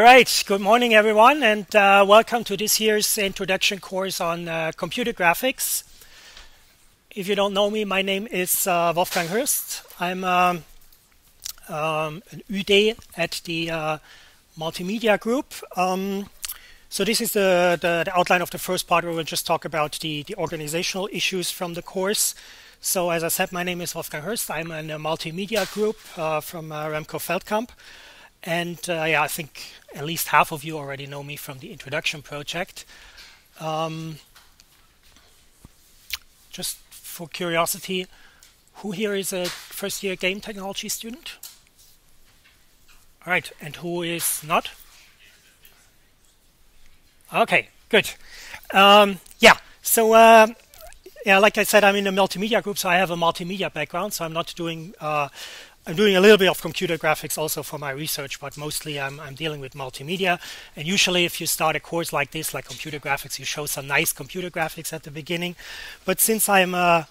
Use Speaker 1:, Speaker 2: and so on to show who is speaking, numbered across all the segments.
Speaker 1: All right, good morning everyone, and welcome to this year's introduction course on computer graphics. If you don't know me, my name is Wolfgang Hürst. I'm an UD at the multimedia group. So this is the outline of the first part where we'll just talk about the organizational issues from the course. So as I said, my name is Wolfgang Hürst. I'm in a multimedia group from Remco Veldkamp. And yeah, I think at least half of you already know me from the introduction project. Just for curiosity, who here is a first-year game technology student? All right, and who is not? Okay, good. Yeah, so yeah, like I said, I'm in a multimedia group, so I have a multimedia background, so I'm not doing I'm doing a little bit of computer graphics also for my research, but mostly I'm dealing with multimedia. And usually if you start a course like this, like computer graphics, you show some nice computer graphics at the beginning. But since I'm a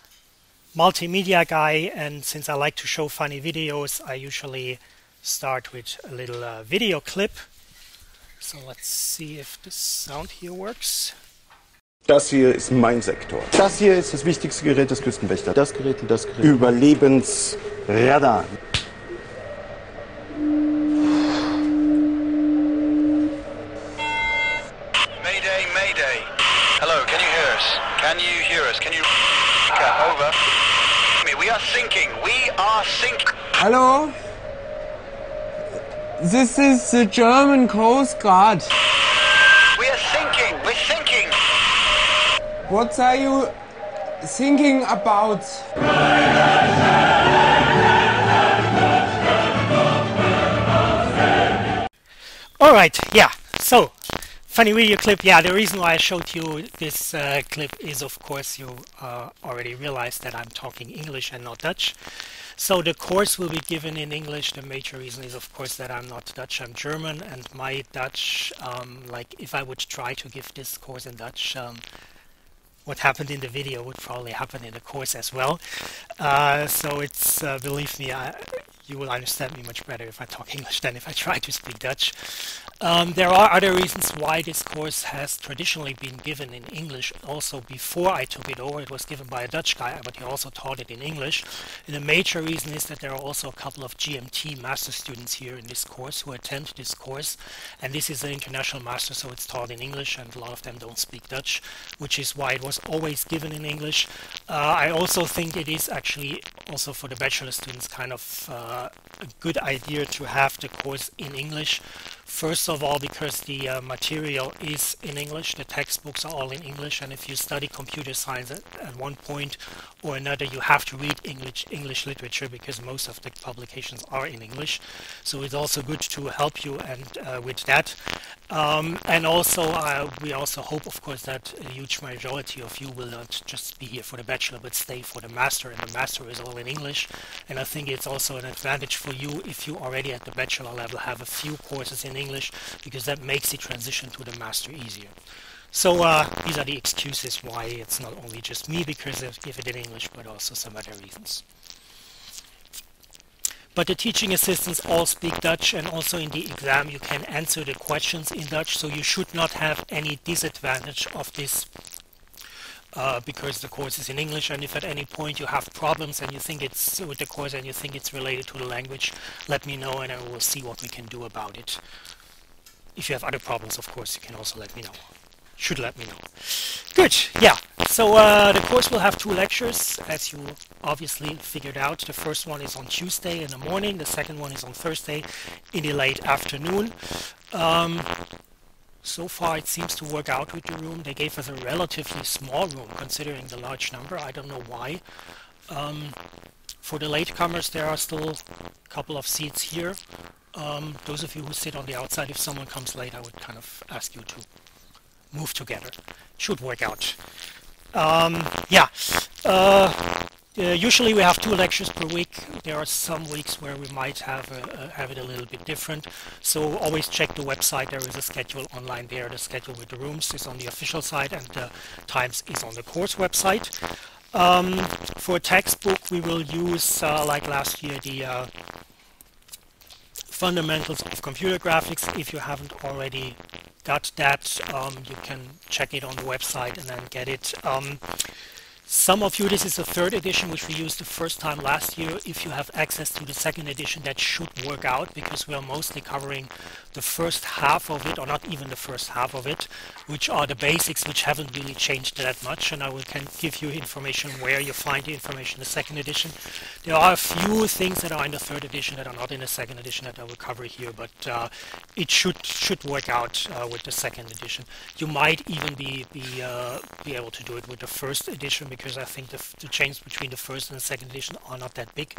Speaker 1: multimedia guy and since I like to show funny videos, I usually start with a little video clip. So let's see if the sound here works.
Speaker 2: Das hier ist mein Sektor.
Speaker 3: Das hier ist das wichtigste Gerät des Küstenwächters. Das Gerät und das Gerät.
Speaker 2: Überlebensradar.
Speaker 4: Mayday, Mayday. Hello, can you hear us? Can you hear us? Can you... Over. We are sinking. We are sinking.
Speaker 5: Hello? This is the German Coast Guard.
Speaker 4: We are sinking. We're sinking.
Speaker 5: What are you thinking about?
Speaker 1: All right, yeah, so funny video clip. Yeah, the reason why I showed you this clip is, of course, you already realized that I'm talking English and not Dutch. So the course will be given in English. The major reason is, of course, that I'm not Dutch, I'm German, and my Dutch, like if I would try to give this course in Dutch, what happened in the video would probably happen in the course as well. So it's, believe me, you will understand me much better if I talk English than if I try to speak Dutch. There are other reasons why this course has traditionally been given in English. Also, before I took it over, it was given by a Dutch guy, but he also taught it in English. And a major reason is that there are also a couple of GMT master students here in this course who attend this course. And this is an international master, so it's taught in English, and a lot of them don't speak Dutch, which is why it was always given in English. I also think it is actually also for the bachelor students kind of a good idea to have the course in English. First of all, because the material is in English, the textbooks are all in English, and if you study computer science at one point or another, you have to read English literature because most of the publications are in English. So it's also good to help you and with that. And also, we also hope, of course, that a huge majority of you will not just be here for the bachelor, but stay for the master, and the master is all in English. And I think it's also an advantage for you if you already at the bachelor level have a few courses in English, because that makes the transition to the master easier. So these are the excuses why it's not only just me because I give it in English, but also some other reasons. But the teaching assistants all speak Dutch, and also in the exam you can answer the questions in Dutch, so you should not have any disadvantage of this because the course is in English. And if at any point you have problems and you think it's with the course and you think it's related to the language, let me know and I will see what we can do about it. If you have other problems, of course, you can also let me know. Should let me know. Good, yeah. So the course will have 2 lectures, as you obviously figured out. The first one is on Tuesday in the morning. The second one is on Thursday in the late afternoon. So far it seems to work out with the room. They gave us a relatively small room considering the large number. I don't know why. For the latecomers, there are still a couple of seats here. Those of you who sit on the outside, if someone comes late, I would kind of ask you to move together. It should work out. Yeah. Usually we have 2 lectures per week. There are some weeks where we might have it a little bit different. So always check the website. There is a schedule online there. The schedule with the rooms is on the official site, and the times is on the course website. For a textbook, we will use, like last year, the fundamentals of computer graphics. If you haven't already got that, you can check it on the website and then get it. Some of you, this is the third edition, which we used the first time last year. If you have access to the second edition, that should work out, because we are mostly covering the first half of it, or not even the first half of it, which are the basics, which haven't really changed that much. And I can give you information where you find the information in the second edition. There are a few things that are in the third edition that are not in the second edition that I will cover here, but it should work out with the second edition. You might even be able to do it with the first edition, because I think the change between the first and the second edition are not that big.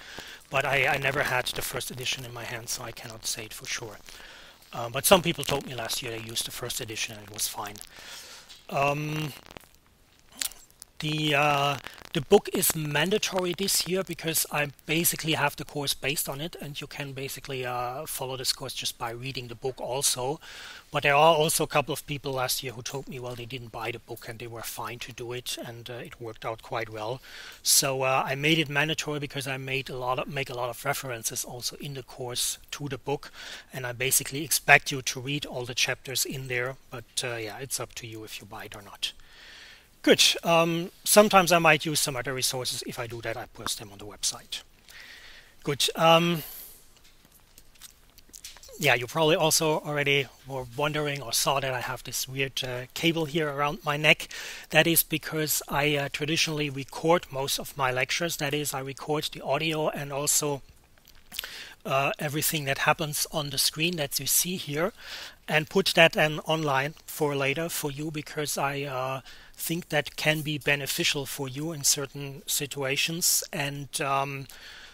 Speaker 1: But I never had the first edition in my hands, so I cannot say it for sure. But some people told me last year they used the first edition and it was fine. The book is mandatory this year because I basically have the course based on it, and you can basically follow this course just by reading the book also. But there are also a couple of people last year who told me, well, they didn't buy the book and they were fine to do it, and it worked out quite well. So I made it mandatory because I make a lot of references also in the course to the book, and I basically expect you to read all the chapters in there. But yeah, it's up to you if you buy it or not. Good. Sometimes I might use some other resources. If I do that, I post them on the website. Good. Yeah, you probably also already were wondering or saw that I have this weird cable here around my neck. That is because I traditionally record most of my lectures. That is, I record the audio and also everything that happens on the screen that you see here, and put that then online for later for you, because I think that can be beneficial for you in certain situations. And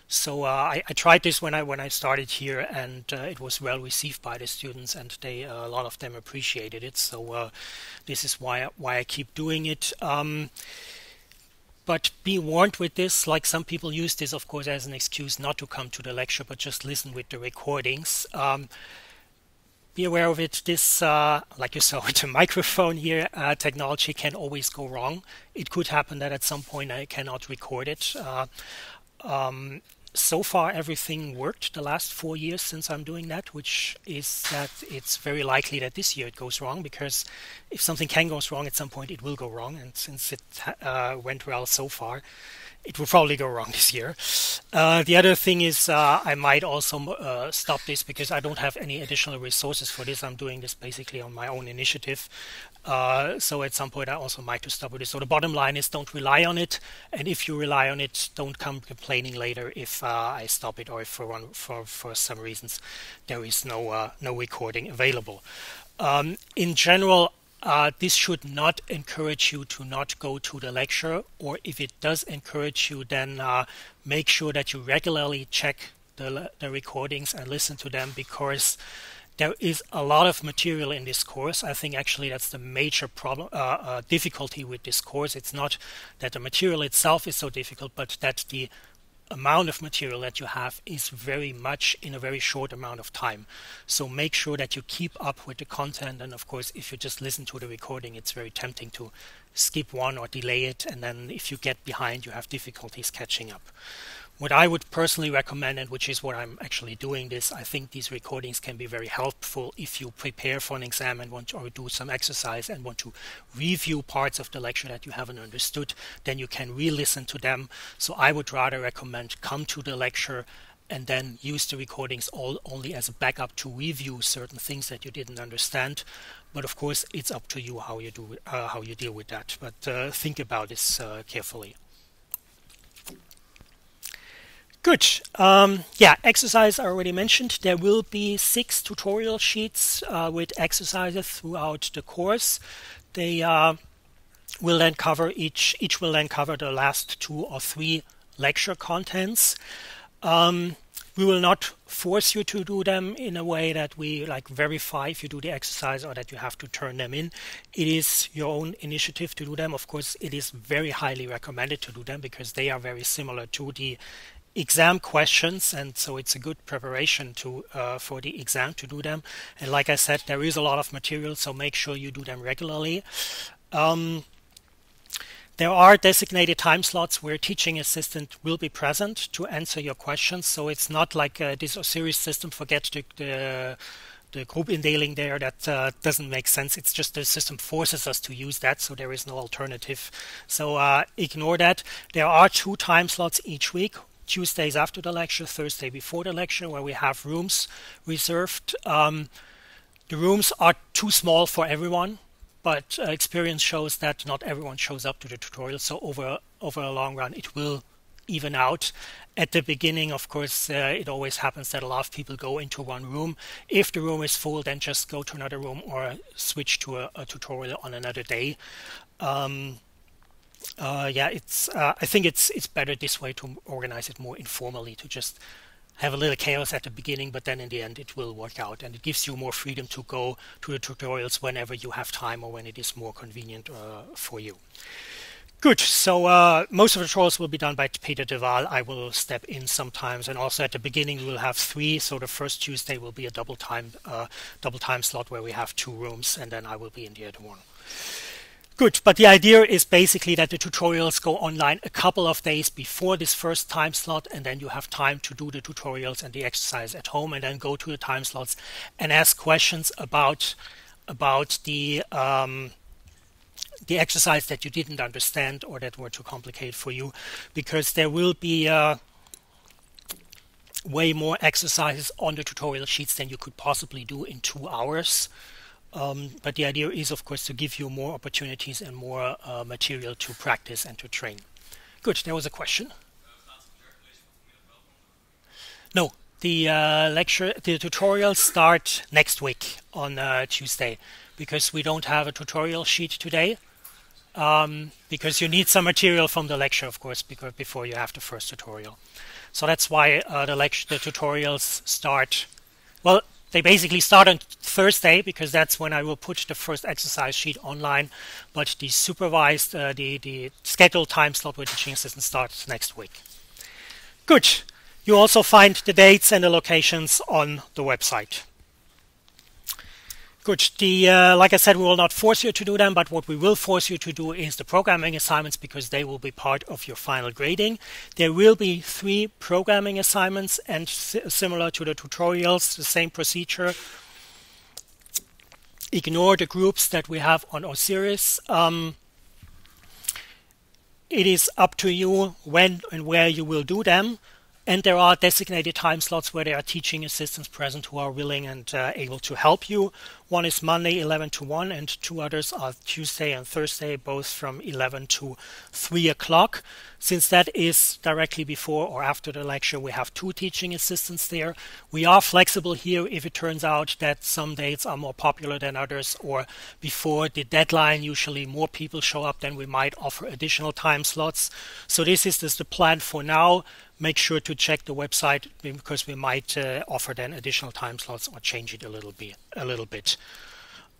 Speaker 1: so I tried this when I started here, and it was well received by the students, and a lot of them appreciated it. So this is why I keep doing it. But be warned with this, like some people use this, of course, as an excuse not to come to the lecture, but just listen with the recordings. Be aware of it. This, like you saw with the microphone here, technology can always go wrong. It could happen that at some point I cannot record it. So far, everything worked the last 4 years since I'm doing that, which is that it's very likely that this year it goes wrong, because if something can go wrong at some point, it will go wrong. And since it went well so far, it will probably go wrong this year. The other thing is I might also stop this because I don't have any additional resources for this. I'm doing this basically on my own initiative. So at some point I also might to stop with this. So the bottom line is, don't rely on it. And if you rely on it, don't come complaining later if I stop it, or if for some reasons there is no recording available. In general, this should not encourage you to not go to the lecture, or if it does encourage you, then make sure that you regularly check the recordings and listen to them, because there is a lot of material in this course. I think actually that's the major problem, difficulty with this course. It's not that the material itself is so difficult, but that the amount of material that you have is very much in a very short amount of time. So make sure that you keep up with the content, and of course if you just listen to the recording, it's very tempting to skip one or delay it, and then if you get behind, you have difficulties catching up. What I would personally recommend, and which is what I'm actually doing this, I think these recordings can be very helpful if you prepare for an exam and want to, or do some exercise and want to review parts of the lecture that you haven't understood. Then you can re-listen to them. So I would rather recommend come to the lecture and then use the recordings only as a backup to review certain things that you didn't understand. But of course, it's up to you how you deal with that. But think about this carefully. Good. Yeah, exercise I already mentioned. There will be 6 tutorial sheets with exercises throughout the course. They will then cover each will then cover the last 2 or 3 lecture contents. We will not force you to do them in a way that we verify if you do the exercise or that you have to turn them in. It is your own initiative to do them. Of course, it is very highly recommended to do them because they are very similar to the exam questions, and so it's a good preparation for the exam to do them. And like I said, there is a lot of material, so make sure you do them regularly. There are designated time slots where a teaching assistant will be present to answer your questions. So it's not like this Osiris system, forget the group indeling there, that doesn't make sense. It's just the system forces us to use that, so there is no alternative. So ignore that. There are 2 time slots each week, Tuesdays after the lecture, Thursday before the lecture, where we have rooms reserved. The rooms are too small for everyone, but experience shows that not everyone shows up to the tutorial, so over a long run it will even out. At the beginning, of course, it always happens that a lot of people go into one room. If the room is full, then just go to another room or switch to a tutorial on another day. I think it's better this way to organize it more informally, to just have a little chaos at the beginning, but then in the end it will work out, and it gives you more freedom to go to the tutorials whenever you have time or when it is more convenient for you. Good. So most of the tutorials will be done by Peter de Waal. I will step in sometimes, and also at the beginning we'll have 3. So the first Tuesday will be a double time slot where we have 2 rooms, and then I will be in the other one. Good, but the idea is basically that the tutorials go online a couple of days before this first time slot, and then you have time to do the tutorials and the exercise at home, and then go to the time slots and ask questions about the exercise that you didn't understand or that were too complicated for you, because there will be way more exercises on the tutorial sheets than you could possibly do in 2 hours. But the idea is, of course, to give you more opportunities and more material to practice and to train. Good, there was a question. No, the tutorials start next week on Tuesday, because we don't have a tutorial sheet today. Because you need some material from the lecture, of course, before you have the first tutorial. So that's why the tutorials start. Well, they basically start on Thursday, because that's when I will put the first exercise sheet online. But the supervised, the scheduled time slot with teaching assistant starts next week. Good. You also find the dates and the locations on the website. Good. Like I said, we will not force you to do them, but what we will force you to do is the programming assignments, because they will be part of your final grading. There will be 3 programming assignments, and similar to the tutorials, the same procedure. Ignore the groups that we have on Osiris. It is up to you when and where you will do them. And there are designated time slots where there are teaching assistants present who are willing and able to help you. One is Monday 11 to 1, and 2 others are Tuesday and Thursday, both from 11 to 3 o'clock. Since that is directly before or after the lecture, we have 2 teaching assistants there. We are flexible here if it turns out that some dates are more popular than others, or before the deadline usually more people show up, then we might offer additional time slots. So this is the plan for now. Make sure to check the website, because we might offer then additional time slots or change it a little bit.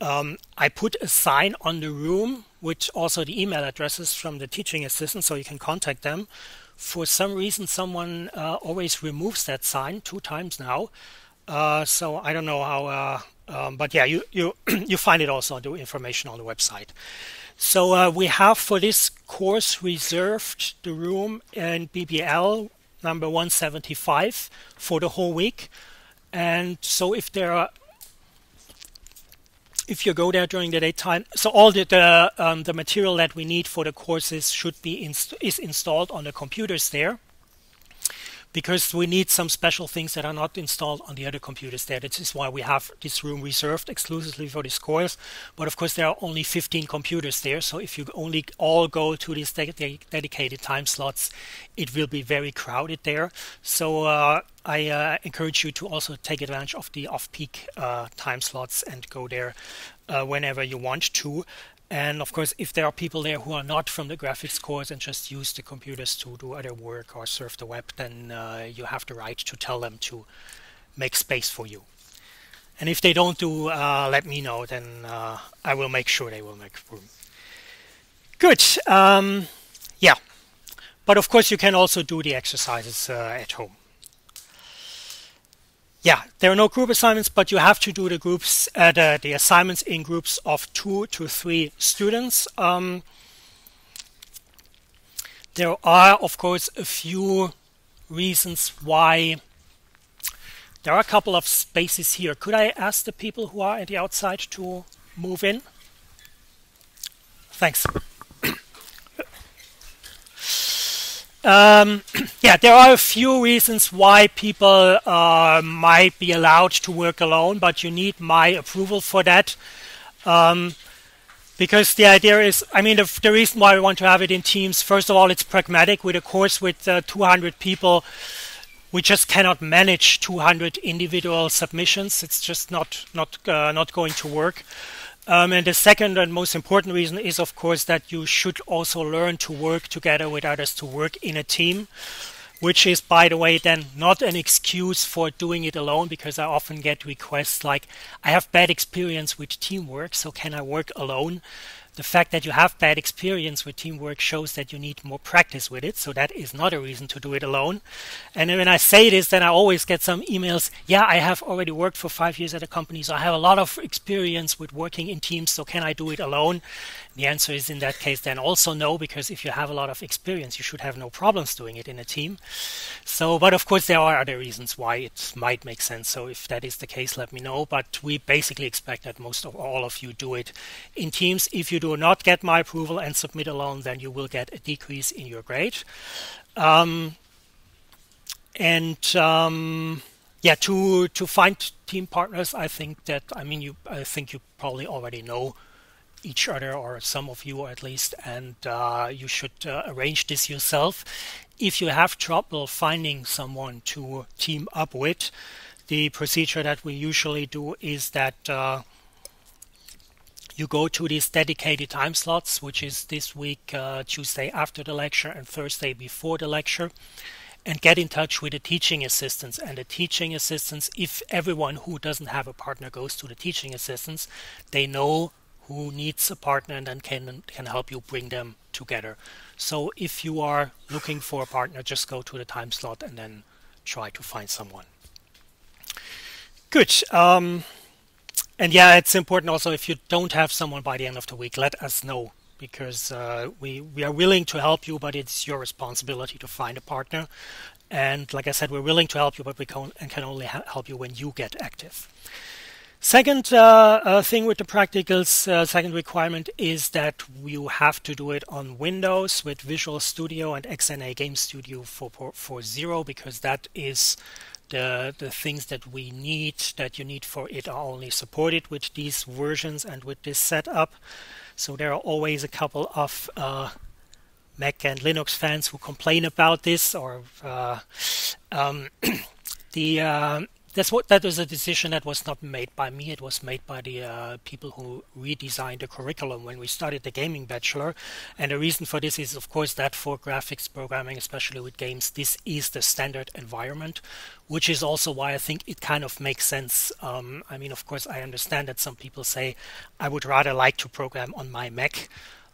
Speaker 1: I put a sign on the room with also the email addresses from the teaching assistant, so you can contact them. For some reason, someone always removes that sign 2 times now. So I don't know how, but yeah, you find it also on the information on the website. So we have for this course reserved the room in BBL number 175 for the whole week. And so if you go there during the daytime, so all the material that we need for the courses should be is installed on the computers there, because we need some special things that are not installed on the other computers there. This is why we have this room reserved exclusively for this course. But of course there are only 15 computers there, so if you only all go to these dedicated time slots, it will be very crowded there. So I encourage you to also take advantage of the off-peak time slots and go there whenever you want to. And of course, if there are people there who are not from the graphics course and just use the computers to do other work or surf the web, then you have the right to tell them to make space for you. And if they don't do, let me know, then I will make sure they will make room. Good. Yeah. But of course, you can also do the exercises at home. Yeah, there are no group assignments, but you have to do the groups, the assignments in groups of 2 to 3 students. There are, of course, a few reasons why. There are a couple of spaces here. Could I ask the people who are at the outside to move in? Thanks. Yeah, there are a few reasons why people might be allowed to work alone, but you need my approval for that. Because the idea is, I mean, the reason why we want to have it in teams, first of all, it's pragmatic. With a course with 200 people, we just cannot manage 200 individual submissions. It's just not going to work. And the second and most important reason is, of course, that you should also learn to work together with others, to work in a team, which is, by the way, then not an excuse for doing it alone, because I often get requests like, I have bad experience with teamwork, so can I work alone? The fact that you have bad experience with teamwork shows that you need more practice with it, so that is not a reason to do it alone. And when I say this, then I always get some emails, yeah, I have already worked for 5 years at a company, so I have a lot of experience with working in teams, so can I do it alone? The answer is in that case then also no, because if you have a lot of experience, you should have no problems doing it in a team. So, but of course there are other reasons why it might make sense, so if that is the case, let me know. But we basically expect that most of all of you do it in teams. If you do not get my approval and submit alone, then you will get a decrease in your grade. Yeah, to find team partners, I think that, I mean, I think you probably already know each other, or some of you at least, and you should arrange this yourself. If you have trouble finding someone to team up with, the procedure that we usually do is that you go to these dedicated time slots, which is this week, Tuesday after the lecture and Thursday before the lecture, and get in touch with the teaching assistants. And the teaching assistants, if everyone who doesn't have a partner goes to the teaching assistants, they know who needs a partner and then can help you bring them together. So if you are looking for a partner, just go to the time slot and then try to find someone. Good. And yeah, it's important also, if you don't have someone by the end of the week, let us know, because we are willing to help you, but it's your responsibility to find a partner. And like I said, we're willing to help you, but we can only help you when you get active. Second thing with the practicals, second requirement is that you have to do it on Windows with Visual Studio and XNA Game Studio 4.0, because that is the things that we need, that you need for it, are only supported with these versions and with this setup. So there are always a couple of Mac and Linux fans who complain about this, or that was a decision that was not made by me. It was made by the people who redesigned the curriculum when we started the gaming bachelor. And the reason for this is, of course, that for graphics programming, especially with games, this is the standard environment, which is also why I think it kind of makes sense. I mean, of course, I understand that some people say, I would rather like to program on my Mac.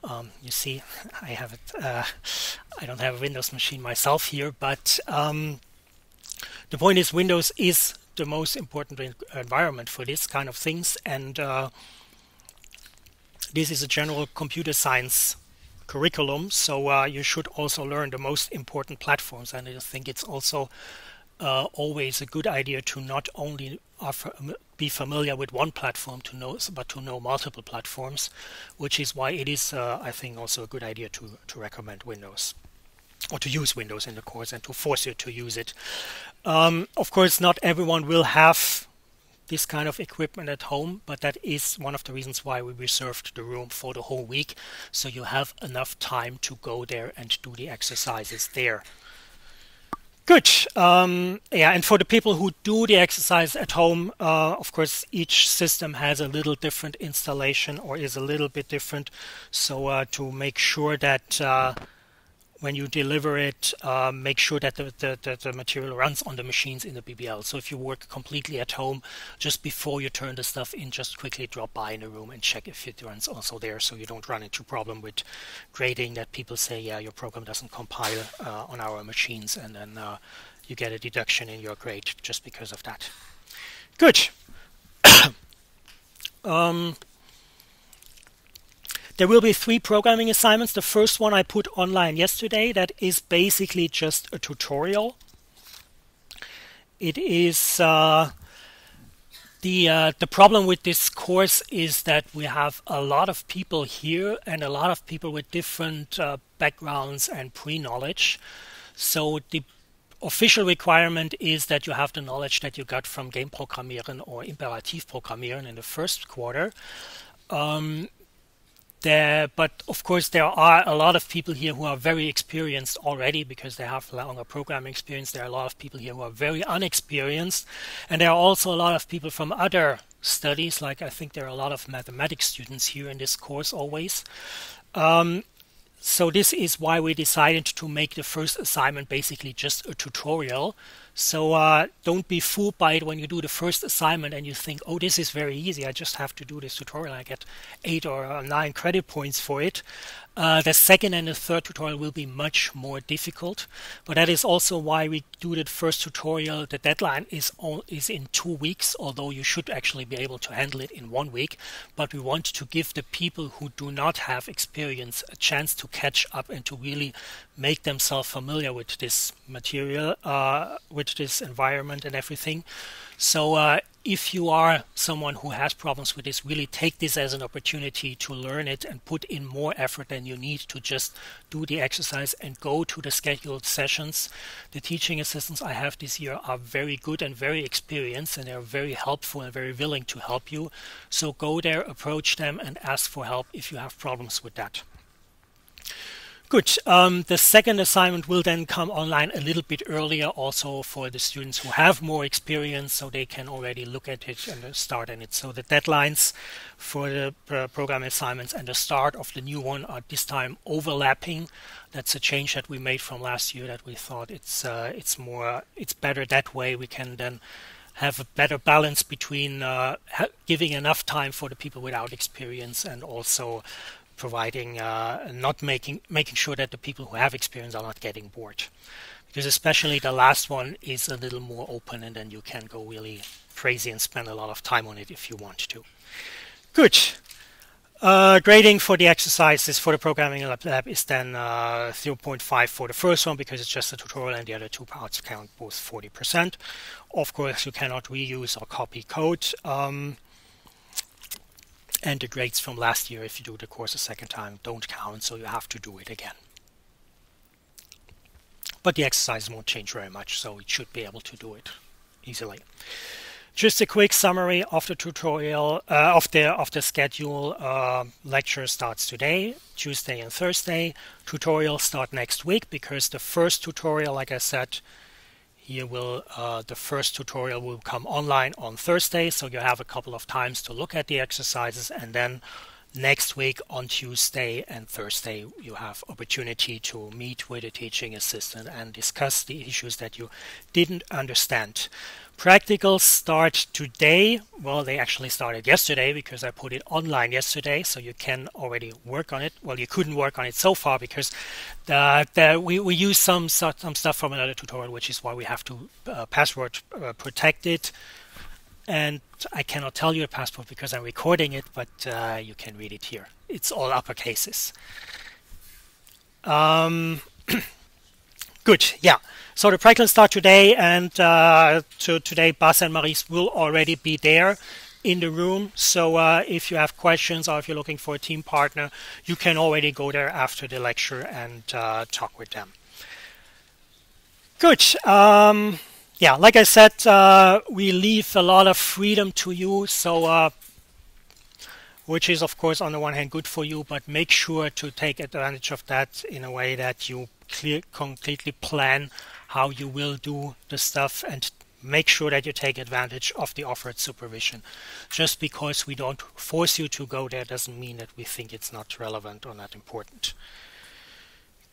Speaker 1: You see, I have it. I don't have a Windows machine myself here, but the point is, Windows is the most important environment for this kind of things, and this is a general computer science curriculum, so you should also learn the most important platforms. And I think it's also always a good idea to not only be familiar with one platform but to know multiple platforms, which is why it is, I think, also a good idea to recommend Windows, or to use Windows in the course and to force you to use it. Of course, not everyone will have this kind of equipment at home, but that is one of the reasons why we reserved the room for the whole week, so you have enough time to go there and do the exercises there. Good. Yeah, and for the people who do the exercise at home, of course, each system has a little different installation, or is a little bit different, so to make sure that when you deliver it, make sure that the material runs on the machines in the BBL. So if you work completely at home, just before you turn the stuff in, just quickly drop by in the room and check if it runs also there, so you don't run into problem with grading, that people say, yeah, your program doesn't compile on our machines, and then you get a deduction in your grade just because of that. Good. There will be 3 programming assignments. The first one I put online yesterday. That is basically just a tutorial. It is the problem with this course is that we have a lot of people here and a lot of people with different backgrounds and pre-knowledge. So the official requirement is that you have the knowledge that you got from Game Programmieren or Imperativ Programmieren in the first quarter. But of course there are a lot of people here who are very experienced already because they have longer programming experience. There are a lot of people here who are very unexperienced, and there are also a lot of people from other studies, like I think there are a lot of mathematics students here in this course always. So this is why we decided to make the first assignment basically just a tutorial. So don't be fooled by it when you do the first assignment and you think, oh, this is very easy. I just have to do this tutorial. I get 8 or 9 credit points for it. The second and the third tutorial will be much more difficult. But that is also why we do the first tutorial. The deadline is in 2 weeks, although you should actually be able to handle it in 1 week. But we want to give the people who do not have experience a chance to catch up and to really make themselves familiar with this material, with this environment and everything. So if you are someone who has problems with this, really take this as an opportunity to learn it and put in more effort than you need to just do the exercise and go to the scheduled sessions. The teaching assistants I have this year are very good and very experienced, and they're very helpful and very willing to help you. So go there, approach them and ask for help if you have problems with that. Good. The second assignment will then come online a little bit earlier also for the students who have more experience, so they can already look at it and start on it. So the deadlines for the program assignments and the start of the new one are this time overlapping. That's a change that we made from last year, that we thought it's better that way. We can then have a better balance between giving enough time for the people without experience and also providing making sure that the people who have experience are not getting bored, because especially the last one is a little more open, and then you can go really crazy and spend a lot of time on it if you want to. Good. Grading for the exercises for the programming lab is then 0.5 for the first one because it's just a tutorial, and the other 2 parts count both 40%. Of course, you cannot reuse or copy code. And the grades from last year, if you do the course a second time, don't count, so you have to do it again. But the exercises won't change very much, so it should be able to do it easily. Just a quick summary of the tutorial, of the schedule. Lecture starts today, Tuesday and Thursday. Tutorials start next week, because the first tutorial, like I said, here the first tutorial will come online on Thursday, so you have a couple of times to look at the exercises, and then next week on Tuesday and Thursday you have opportunity to meet with a teaching assistant and discuss the issues that you didn't understand. Practicals start today. Well, they actually started yesterday because I put it online yesterday, so you can already work on it. Well, you couldn't work on it so far because we use some stuff from another tutorial, which is why we have to password protect it. And I cannot tell you a password because I'm recording it, but you can read it here. It's all upper cases. Good, yeah. So the practicals start today, and today Bas and Maurice will already be there in the room. So if you have questions or if you're looking for a team partner, you can already go there after the lecture and talk with them. Good. Yeah, like I said, we leave a lot of freedom to you, so which is of course on the one hand good for you, but make sure to take advantage of that in a way that you completely plan how you will do the stuff, and make sure that you take advantage of the offered supervision. Just because we don't force you to go there doesn't mean that we think it's not relevant or not important.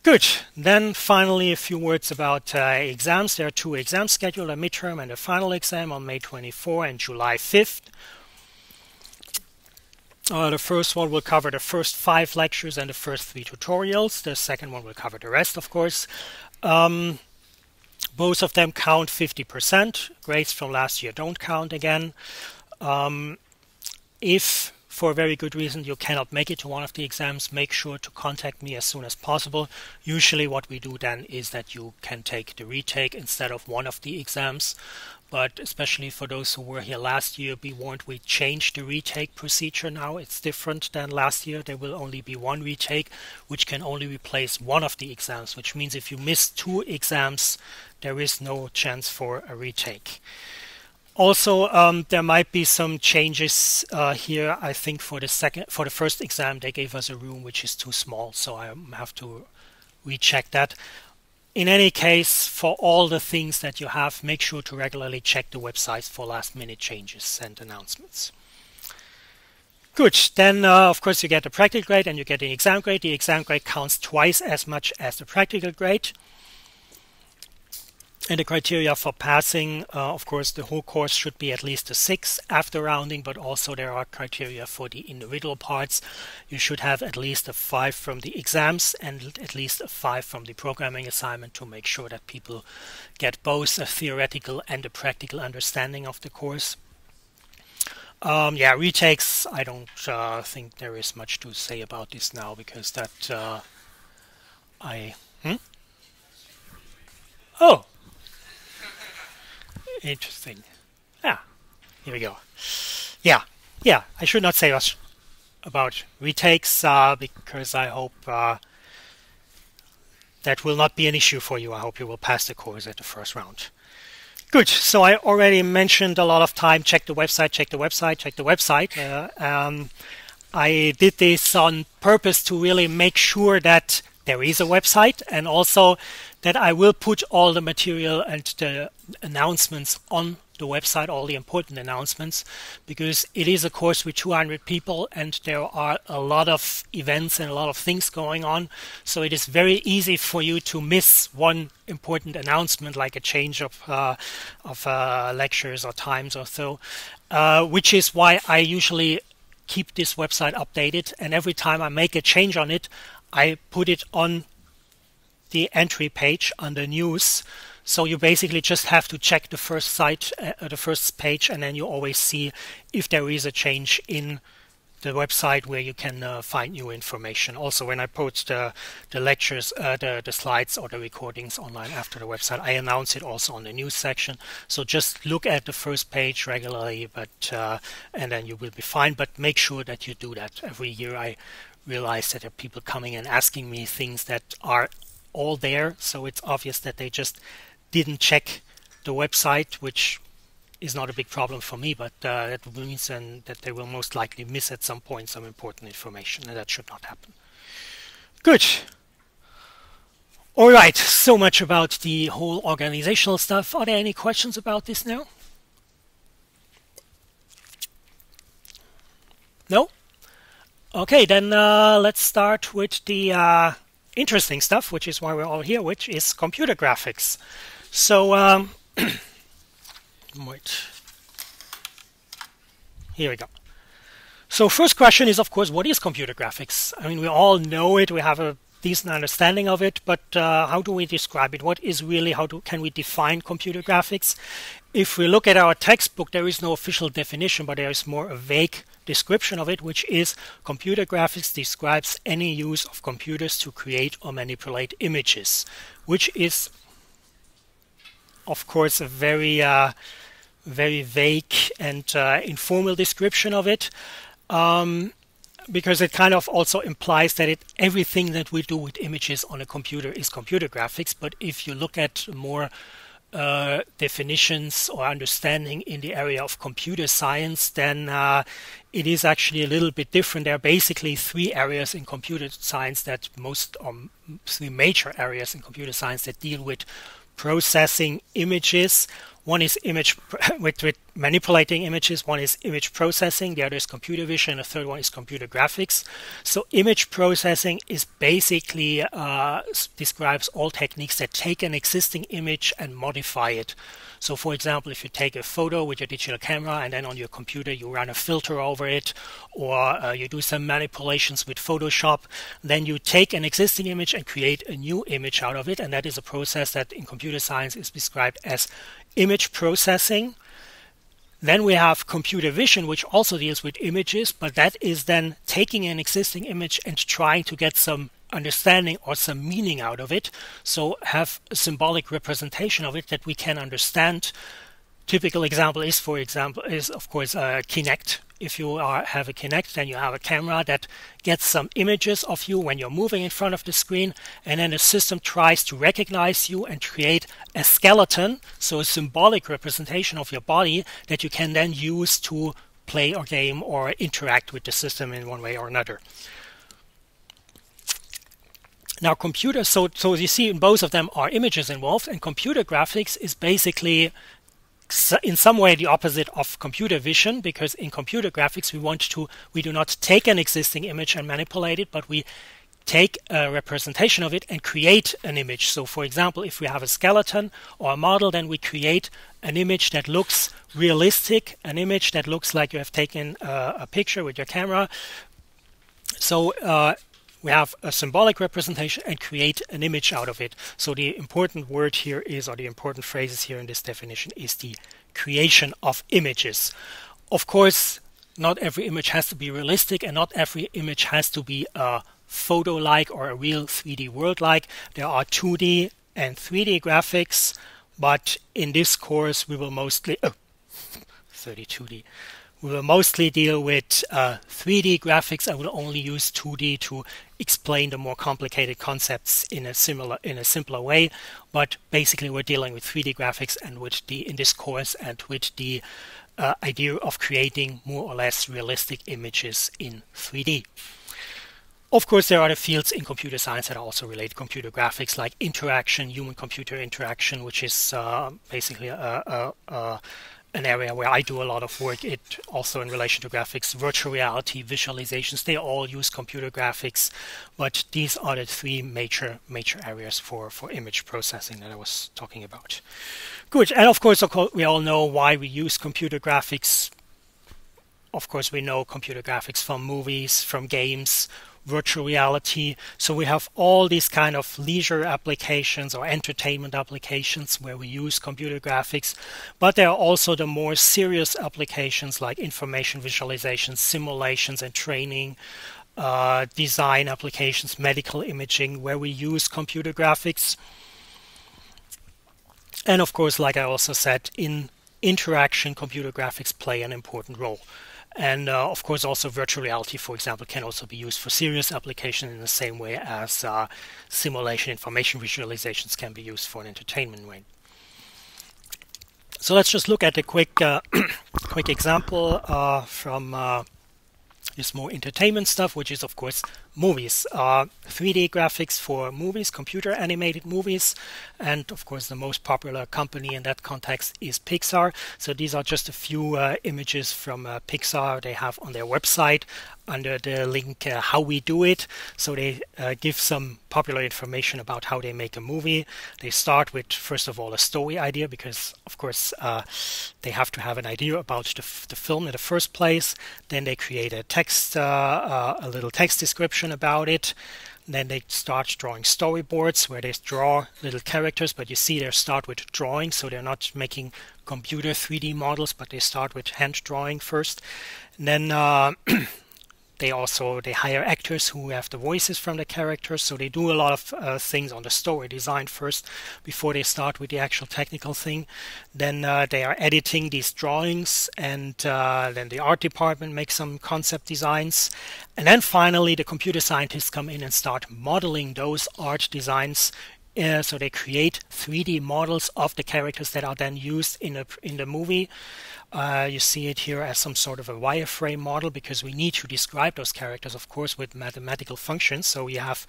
Speaker 1: Good. Then finally a few words about exams. There are 2 exams scheduled, a midterm and a final exam on May 24 and July 5th. The first one will cover the first 5 lectures and the first 3 tutorials. The second one will cover the rest, of course. Both of them count 50%. Grades from last year don't count again. If for a very good reason you cannot make it to one of the exams, make sure to contact me as soon as possible. Usually what we do then is that you can take the retake instead of one of the exams. But especially for those who were here last year, be warned, we changed the retake procedure now. It's different than last year. There will only be one retake, which can only replace one of the exams, which means if you miss 2 exams, there is no chance for a retake. Also, there might be some changes here. I think for the first exam, they gave us a room which is too small, so I have to recheck that. In any case, for all the things that you have, make sure to regularly check the websites for last-minute changes and announcements. Good. Then, of course, you get the practical grade and you get the exam grade. The exam grade counts twice as much as the practical grade. And the criteria for passing, of course, the whole course should be at least a 6 after rounding, but also there are criteria for the individual parts. You should have at least a 5 from the exams and at least a 5 from the programming assignment to make sure that people get both a theoretical and a practical understanding of the course. Retakes, I don't think there is much to say about this now because that Oh! Interesting. Here we go. I should not say much about retakes because I hope that will not be an issue for you. I hope you will pass the course at the first round. Good. So I already mentioned a lot of time. Check the website, check the website, check the website. I did this on purpose to really make sure that there is a website and also that I will put all the material and the announcements on the website, all the important announcements, because it is a course with 200 people and there are a lot of events and a lot of things going on. So it is very easy for you to miss one important announcement like a change of lectures or times or so, which is why I usually keep this website updated, and every time I make a change on it, I put it on the entry page under news. So you basically just have to check the first the first page, and then you always see if there is a change in the website where you can find new information. Also, when I post the lectures, the slides or the recordings online after the website, I announce it also on the news section. So just look at the first page regularly, and then you will be fine. But make sure that you do that every year. I realize that there are people coming and asking me things that are all there, so it's obvious that they just didn't check the website, which is not a big problem for me, but that means then that they will most likely miss at some point some important information, and that should not happen. Good. All right, so much about the whole organizational stuff. Are there any questions about this now? No? Okay, then let's start with the interesting stuff, which is why we're all here, which is computer graphics. So, wait. Here we go. So first question is, of course, what is computer graphics? I mean, we all know it, we have a decent understanding of it, but how do we describe it? What is really, can we define computer graphics? If we look at our textbook, there is no official definition, but there is more a vague description of it, which is computer graphics describes any use of computers to create or manipulate images, which is, of course, a very vague and informal description of it, because it kind of also implies that everything that we do with images on a computer is computer graphics. But if you look at more definitions or understanding in the area of computer science, then it is actually a little bit different. There are basically 3 areas in computer science that 3 major areas in computer science that deal with processing images. One is with manipulating images, one is image processing, the other is computer vision, and the third one is computer graphics. So image processing is basically describes all techniques that take an existing image and modify it. So for example, if you take a photo with your digital camera and then on your computer you run a filter over it, or you do some manipulations with Photoshop, then you take an existing image and create a new image out of it, and that is a process that in computer science is described as image processing. Then we have computer vision, which also deals with images, but that is then taking an existing image and trying to get some understanding or some meaning out of it. So have a symbolic representation of it that we can understand. Typical example is, of course, Kinect. If you have a Kinect, then you have a camera that gets some images of you when you're moving in front of the screen, and then the system tries to recognize you and create a skeleton, so a symbolic representation of your body that you can then use to play a game or interact with the system in one way or another. Now computer, so you see in both of them are images involved, and computer graphics is basically in some way the opposite of computer vision, because in computer graphics we do not take an existing image and manipulate it, but we take a representation of it and create an image. So for example, if we have a skeleton or a model, then we create an image that looks realistic, an image that looks like you have taken a picture with your camera. So we have a symbolic representation and create an image out of it. So the important word here is, or the important phrases here in this definition is the creation of images. Of course, not every image has to be realistic, and not every image has to be a photo-like or a real 3D world-like. There are 2D and 3D graphics, but in this course we will mostly 32D. We will mostly deal with 3D graphics. I will only use 2D to explain the more complicated concepts in a simpler way. But basically, we're dealing with 3D graphics and in this course, and with the idea of creating more or less realistic images in 3D. Of course, there are other fields in computer science that also relate to computer graphics, like interaction, human-computer interaction, which is basically an area where I do a lot of work. It also in relation to graphics, virtual reality, visualizations, they all use computer graphics, but these are the three major areas for image processing that I was talking about. Good, and of course we all know why we use computer graphics. Of course, we know computer graphics from movies, from games, virtual reality. So we have all these kind of leisure applications or entertainment applications where we use computer graphics, but there are also the more serious applications like information visualization, simulations and training, design applications, medical imaging, where we use computer graphics. And of course, like I also said, in interaction, computer graphics play an important role. And of course also virtual reality, for example, can also be used for serious application in the same way as simulation information visualizations can be used for an entertainment way. So let's just look at a quick example from this more entertainment stuff, which is of course movies. 3D graphics for movies, computer animated movies, and of course the most popular company in that context is Pixar. So these are just a few images from Pixar they have on their website under the link How We Do It. So they give some popular information about how they make a movie. They start with, first of all, a story idea, because of course they have to have an idea about the film in the first place. Then they create a text, a little text description about it. Then they start drawing storyboards where they draw little characters, but you see they start with drawing, so they're not making computer 3D models, but they start with hand drawing first. And then they hire actors who have the voices from the characters, so they do a lot of things on the story design first before they start with the actual technical thing. Then they are editing these drawings, and then the art department makes some concept designs. And then finally the computer scientists come in and start modeling those art designs. So they create 3D models of the characters that are then used in the movie. You see it here as some sort of a wireframe model, because we need to describe those characters, of course, with mathematical functions. So we have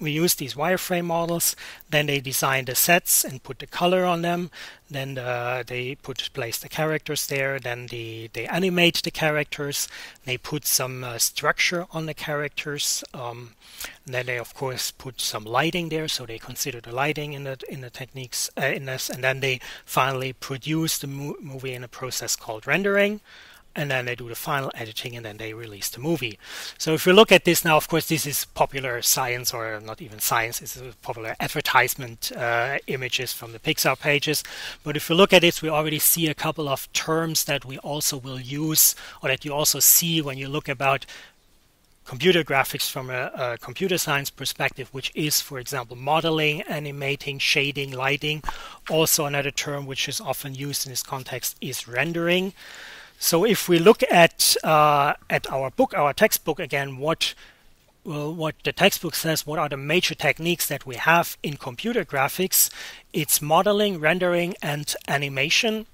Speaker 1: we use these wireframe models. Then they design the sets and put the color on them. Then they place the characters there. Then they animate the characters. They put some structure on the characters. And then they of course put some lighting there, so they consider the lighting in the techniques in this, and then they finally produce the movie in a process called rendering. and then they do the final editing, and then they release the movie. So if we look at this now, of course, this is popular science, or not even science, it's popular advertisement images from the Pixar pages. But if we look at it, we already see a couple of terms that we also will use, or that you also see when you look about computer graphics from a computer science perspective, which is, for example, modeling, animating, shading, lighting. Also another term which is often used in this context is rendering. So if we look at our book, our textbook again, what the textbook says, what are the major techniques that we have in computer graphics? It's modeling, rendering, and animation.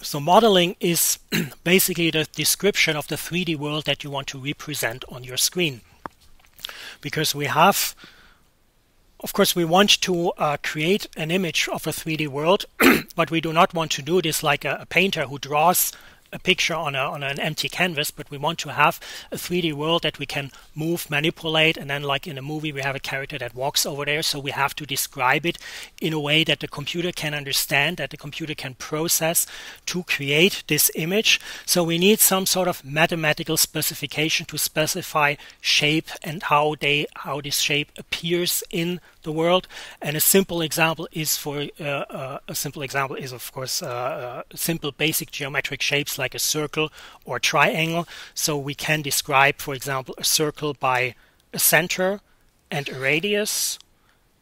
Speaker 1: So modeling is basically the description of the 3D world that you want to represent on your screen. Because we have, of course, we want to create an image of a 3D world, but we do not want to do this like a painter who draws a picture on an empty canvas, but we want to have a 3D world that we can move, manipulate, and then like in a movie we have a character that walks over there, so we have to describe it in a way that the computer can understand, that the computer can process to create this image. So we need some sort of mathematical specification to specify shape and how this shape appears in the world. And a simple example is of course simple basic geometric shapes like a circle or triangle. So we can describe, for example, a circle by a center and a radius,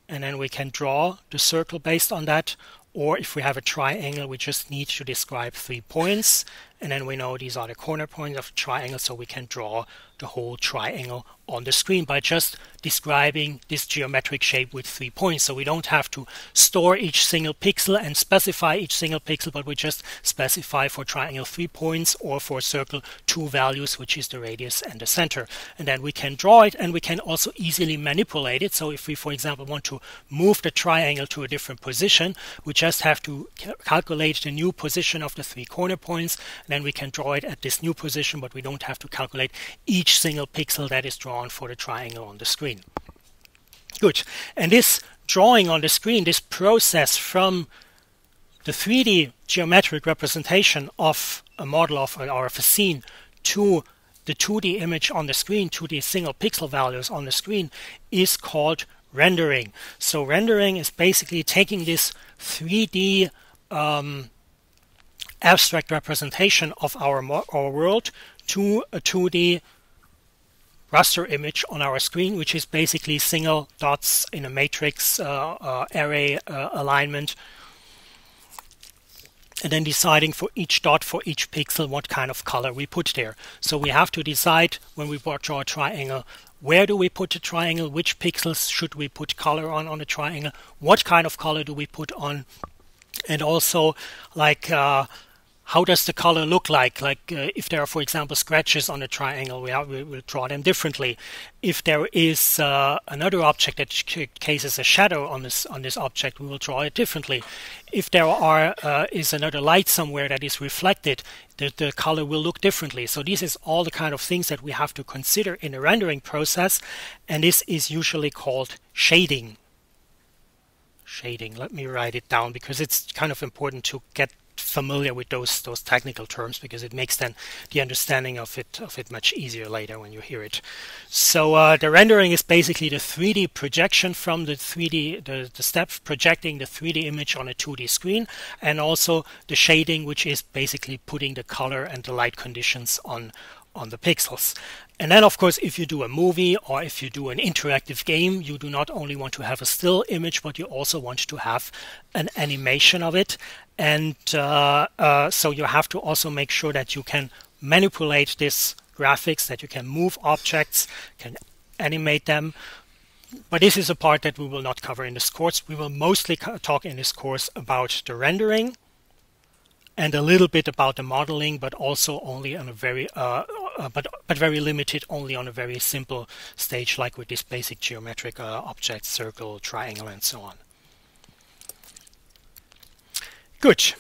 Speaker 1: and then we can draw the circle based on that. Or if we have a triangle, we just need to describe 3 points, and then we know these are the corner points of the triangle, so we can draw the whole triangle on the screen by just describing this geometric shape with 3 points. So we don't have to store each single pixel and specify each single pixel, but we just specify for triangle 3 points, or for circle 2 values, which is the radius and the center. And then we can draw it, and we can also easily manipulate it. So if we, for example, want to move the triangle to a different position, we just have to calculate the new position of the 3 corner points, and then we can draw it at this new position, but we don't have to calculate each single pixel that is drawn for the triangle on the screen. Good. And this drawing on the screen, this process from the 3D geometric representation of a model of or of a scene to the 2D image on the screen, to the single pixel values on the screen, is called rendering. So rendering is basically taking this 3D abstract representation of our world to a 2D raster image on our screen, which is basically single dots in a matrix array alignment, and then deciding for each dot, for each pixel, what kind of color we put there. So we have to decide when we draw a triangle, where do we put the triangle, which pixels should we put color on the triangle, what kind of color do we put on, and also like how does the color look like? If there are, for example, scratches on the triangle, we will draw them differently. If there is another object that cases a shadow on this object, we will draw it differently. If there is another light somewhere that is reflected, the color will look differently. So this is all the kind of things that we have to consider in the rendering process, and this is usually called shading. Shading. Let me write it down because it's kind of important to get familiar with those technical terms, because it makes then the understanding of it much easier later when you hear it. So the rendering is basically the 3D projection from the 3D, the step projecting the 3D image on a 2D screen, and also the shading, which is basically putting the color and the light conditions on the pixels. And then, of course, if you do a movie or if you do an interactive game, you do not only want to have a still image, but you also want to have an animation of it. And so you have to also make sure that you can manipulate this graphics, that you can move objects, can animate them. But this is a part that we will not cover in this course. We will mostly talk in this course about the rendering and a little bit about the modeling, but also only on a very but very limited, only on a very simple stage, like with this basic geometric objects, circle, triangle, and so on. Good.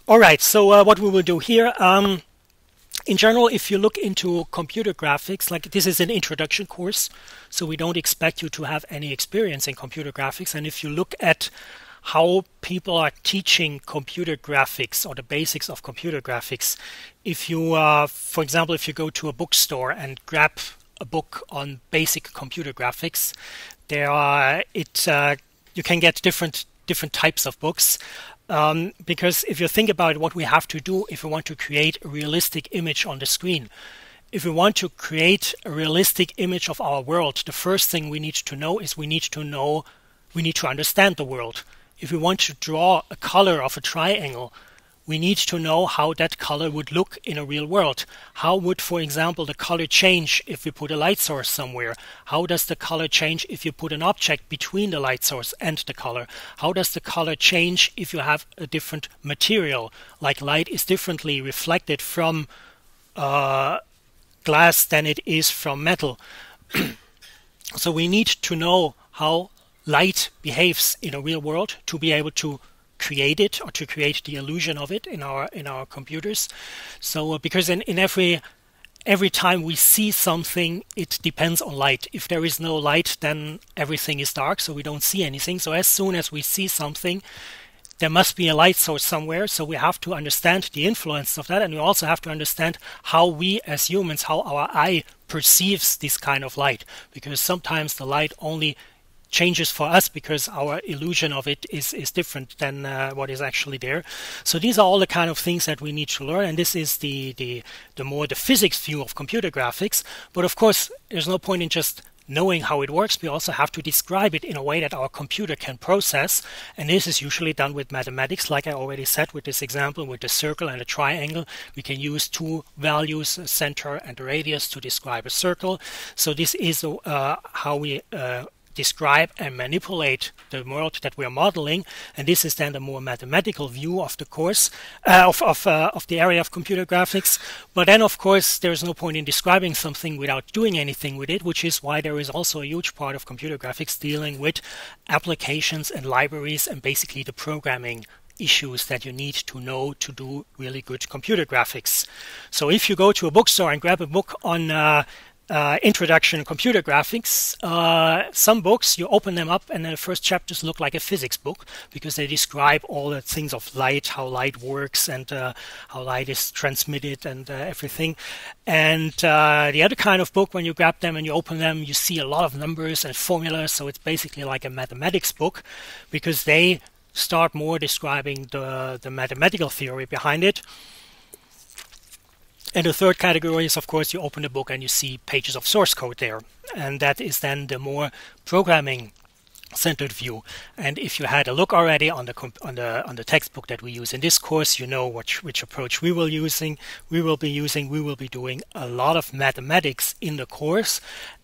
Speaker 1: All right. So what we will do here, in general, if you look into computer graphics, like this is an introduction course, so we don't expect you to have any experience in computer graphics. And if you look at how people are teaching computer graphics or the basics of computer graphics. If you, for example, if you go to a bookstore and grab a book on basic computer graphics, you can get different types of books. Because if you think about what we have to do if we want to create a realistic image on the screen, if we want to create a realistic image of our world, the first thing we need to know is we need to understand the world. If we want to draw a color of a triangle, we need to know how that color would look in a real world. How would, for example, the color change if we put a light source somewhere? How does the color change if you put an object between the light source and the color? How does the color change if you have a different material? Like light is differently reflected from glass than it is from metal. So we need to know how light behaves in a real world to be able to create it or to create the illusion of it in our computers. So because in every time we see something, it depends on light. If there is no light, then everything is dark, so we don't see anything. So as soon as we see something, there must be a light source somewhere, so we have to understand the influence of that, and we also have to understand how we as humans, how our eye perceives this kind of light, because sometimes the light only changes for us because our illusion of it is different than what is actually there. So these are all the kind of things that we need to learn, and this is the more the physics view of computer graphics. But of course, there's no point in just knowing how it works. We also have to describe it in a way that our computer can process, and this is usually done with mathematics, like I already said with this example with the circle and the triangle. We can use two values, a center and a radius, to describe a circle. So this is how we describe and manipulate the world that we are modeling, and this is then the more mathematical view of the course of the area of computer graphics. But then of course there's no point in describing something without doing anything with it, which is why there is also a huge part of computer graphics dealing with applications and libraries and basically the programming issues that you need to know to do really good computer graphics. So if you go to a bookstore and grab a book on introduction to computer graphics, some books, you open them up and the first chapters look like a physics book because they describe all the things of light, how light works, and how light is transmitted and everything. And the other kind of book, when you grab them and you open them, you see a lot of numbers and formulas, so it's basically like a mathematics book because they start more describing the mathematical theory behind it. And the third category is, of course, you open the book and you see pages of source code there. And that is then the more programming-centered view. And if you had a look already on the textbook that we use in this course, you know which approach we will be using. We will be doing a lot of mathematics in the course,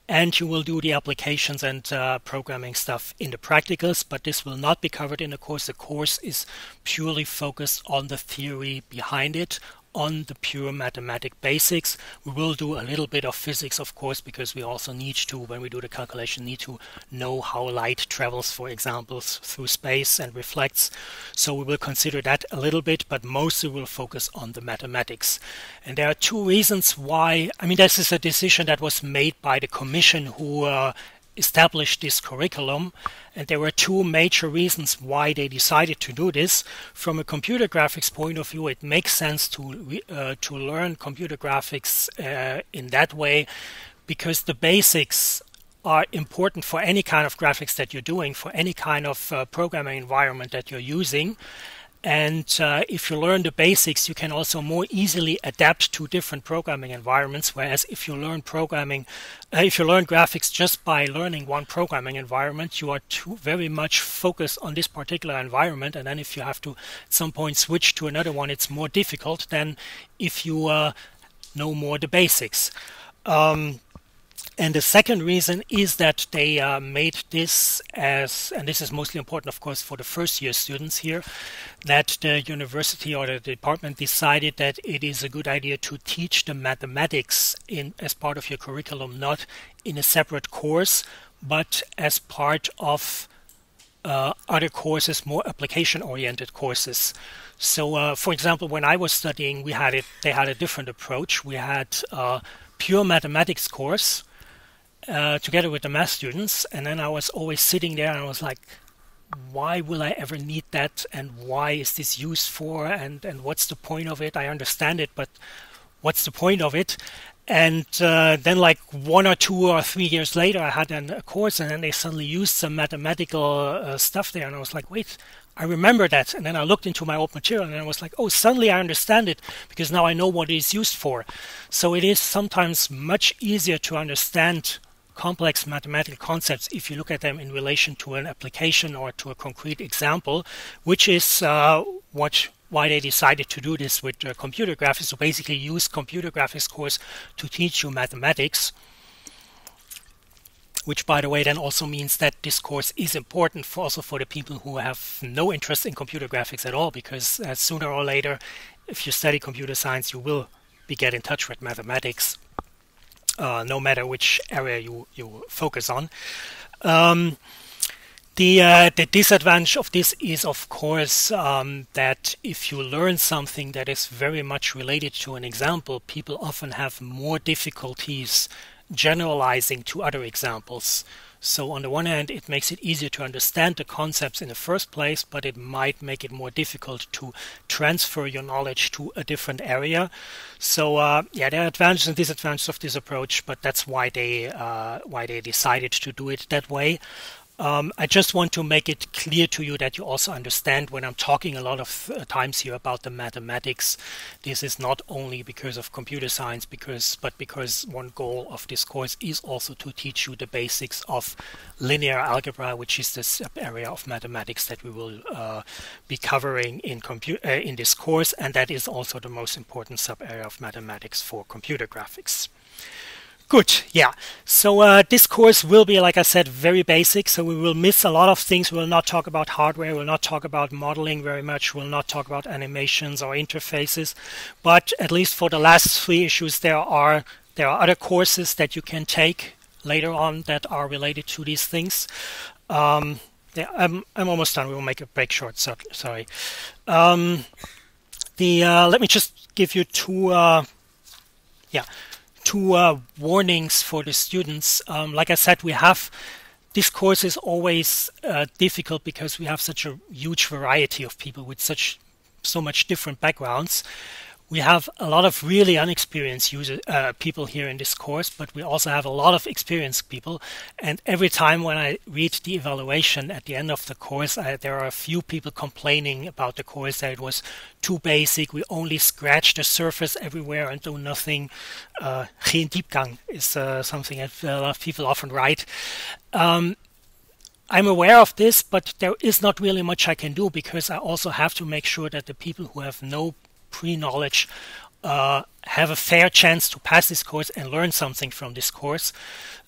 Speaker 1: and you will do the applications and programming stuff in the practicals, but this will not be covered in the course. The course is purely focused on the theory behind it, on the pure mathematic basics. We will do a little bit of physics, of course, because we also need to, when we do the calculation, need to know how light travels, for example, through space and reflects. So we will consider that a little bit, but mostly we'll focus on the mathematics. And there are two reasons why. I mean, this is a decision that was made by the commission who established this curriculum, and there were two major reasons why they decided to do this. From a computer graphics point of view, it makes sense to learn computer graphics in that way, because the basics are important for any kind of graphics that you're doing, for any kind of programming environment that you're using. And if you learn the basics, you can also more easily adapt to different programming environments. Whereas if you learn graphics just by learning one programming environment, you are very much focused on this particular environment. And then if you have to at some point switch to another one, it's more difficult than if you know more the basics. And the second reason is that they made this as, and this is mostly important, of course, for the first year students here, that the university or the department decided that it is a good idea to teach the mathematics as part of your curriculum, not in a separate course, but as part of other courses, more application-oriented courses. So, for example, when I was studying, they had a different approach. We had a pure mathematics course, together with the math students, and then I was always sitting there and I was like, why will I ever need that, and why is this used for, and what's the point of it? I understand it, but what's the point of it? And then like 1 or 2 or 3 years later, I had a course, and then they suddenly used some mathematical stuff there, and I was like, wait, I remember that. And then I looked into my old material, and I was like, oh, suddenly I understand it, because now I know what it is used for. So it is sometimes much easier to understand complex mathematical concepts if you look at them in relation to an application or to a concrete example, which is why they decided to do this with computer graphics. So basically use computer graphics course to teach you mathematics, which by the way then also means that this course is important also for the people who have no interest in computer graphics at all, because sooner or later, if you study computer science, you will get in touch with mathematics, no matter which area you focus on. The disadvantage of this is, of course, that if you learn something that is very much related to an example, people often have more difficulties generalizing to other examples. So on the one hand, it makes it easier to understand the concepts in the first place, but it might make it more difficult to transfer your knowledge to a different area. So yeah, there are advantages and disadvantages of this approach, but that's why they decided to do it that way. I just want to make it clear to you that you also understand when I'm talking a lot of times here about the mathematics, this is not only because of computer science, but because one goal of this course is also to teach you the basics of linear algebra, which is this area of mathematics that we will be covering in this course, and that is also the most important sub-area of mathematics for computer graphics. Good, yeah. So this course will be, like I said, very basic. So we will miss a lot of things. We will not talk about hardware. We will not talk about modeling very much. We will not talk about animations or interfaces. But at least for the last 3 issues, there are other courses that you can take later on that are related to these things. Yeah, I'm almost done. We will make a break short. Sorry. Let me just give you two warnings for the students. Like I said, this course is always difficult because we have such a huge variety of people with so much different backgrounds. We have a lot of really unexperienced people here in this course, but we also have a lot of experienced people. And every time when I read the evaluation at the end of the course, there are a few people complaining about the course, that it was too basic. We only scratch the surface everywhere and do nothing. Geen diepgang is something that a lot of people often write. I'm aware of this, but there is not really much I can do, because I also have to make sure that the people who have no pre-knowledge have a fair chance to pass this course and learn something from this course.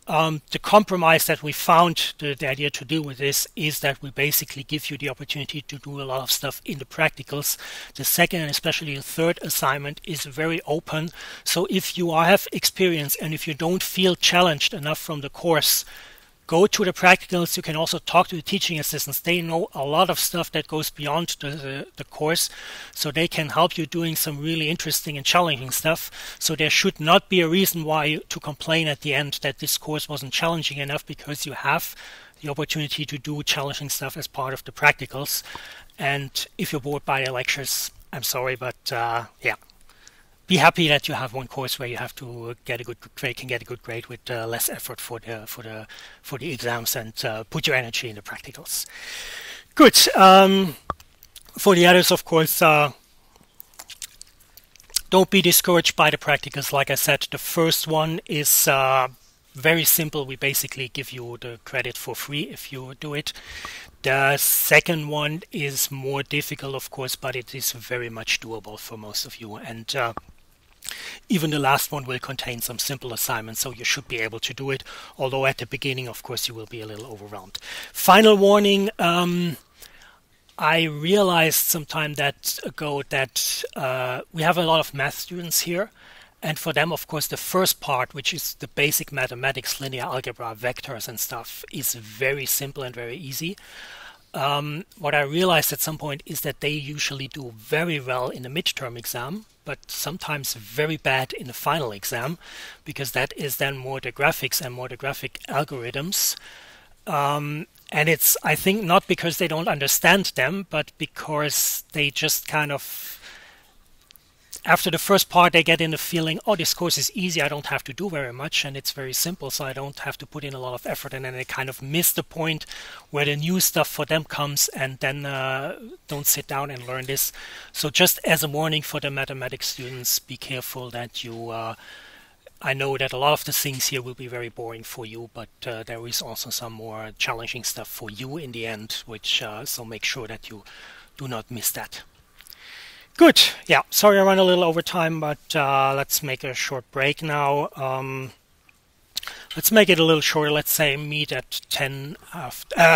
Speaker 1: The compromise that we found, the idea to deal with this, is that we basically give you the opportunity to do a lot of stuff in the practicals. The second and especially the third assignment is very open. So if you have experience and if you don't feel challenged enough from the course, go to the practicals. You can also talk to the teaching assistants. They know a lot of stuff that goes beyond the course, so they can help you doing some really interesting and challenging stuff. So there should not be a reason why to complain at the end that this course wasn't challenging enough, because you have the opportunity to do challenging stuff as part of the practicals. And if you're bored by the lectures, I'm sorry, but yeah. Be happy that you have one course where you have to get a good grade, can get a good grade with less effort for the exams, and put your energy in the practicals. Good. For the others, of course, don't be discouraged by the practicals. Like I said, the first one is very simple. We basically give you the credit for free if you do it. The second one is more difficult, of course, but it is very much doable for most of you. And even the last one will contain some simple assignments, so you should be able to do it. Although at the beginning, of course, you will be a little overwhelmed. Final warning. I realized some time ago that we have a lot of math students here. And for them, of course, the first part, which is the basic mathematics, linear algebra, vectors and stuff, is very simple and very easy. What I realized at some point is that they usually do very well in the midterm exam, but sometimes very bad in the final exam, because that is then more the graphics and more the graphic algorithms. And it's, I think, not because they don't understand them, but because they just kind of, after the first part, they get in the feeling, oh, this course is easy, I don't have to do very much, and it's very simple, so I don't have to put in a lot of effort, and then they kind of miss the point where the new stuff for them comes, and then don't sit down and learn this. So just as a warning for the mathematics students, be careful that you, I know that a lot of the things here will be very boring for you, but there is also some more challenging stuff for you in the end, which so make sure that you do not miss that. Good. Yeah, sorry I ran a little over time, but let's make a short break now. Let's make it a little shorter. Let's say meet at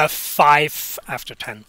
Speaker 1: 5 after 10.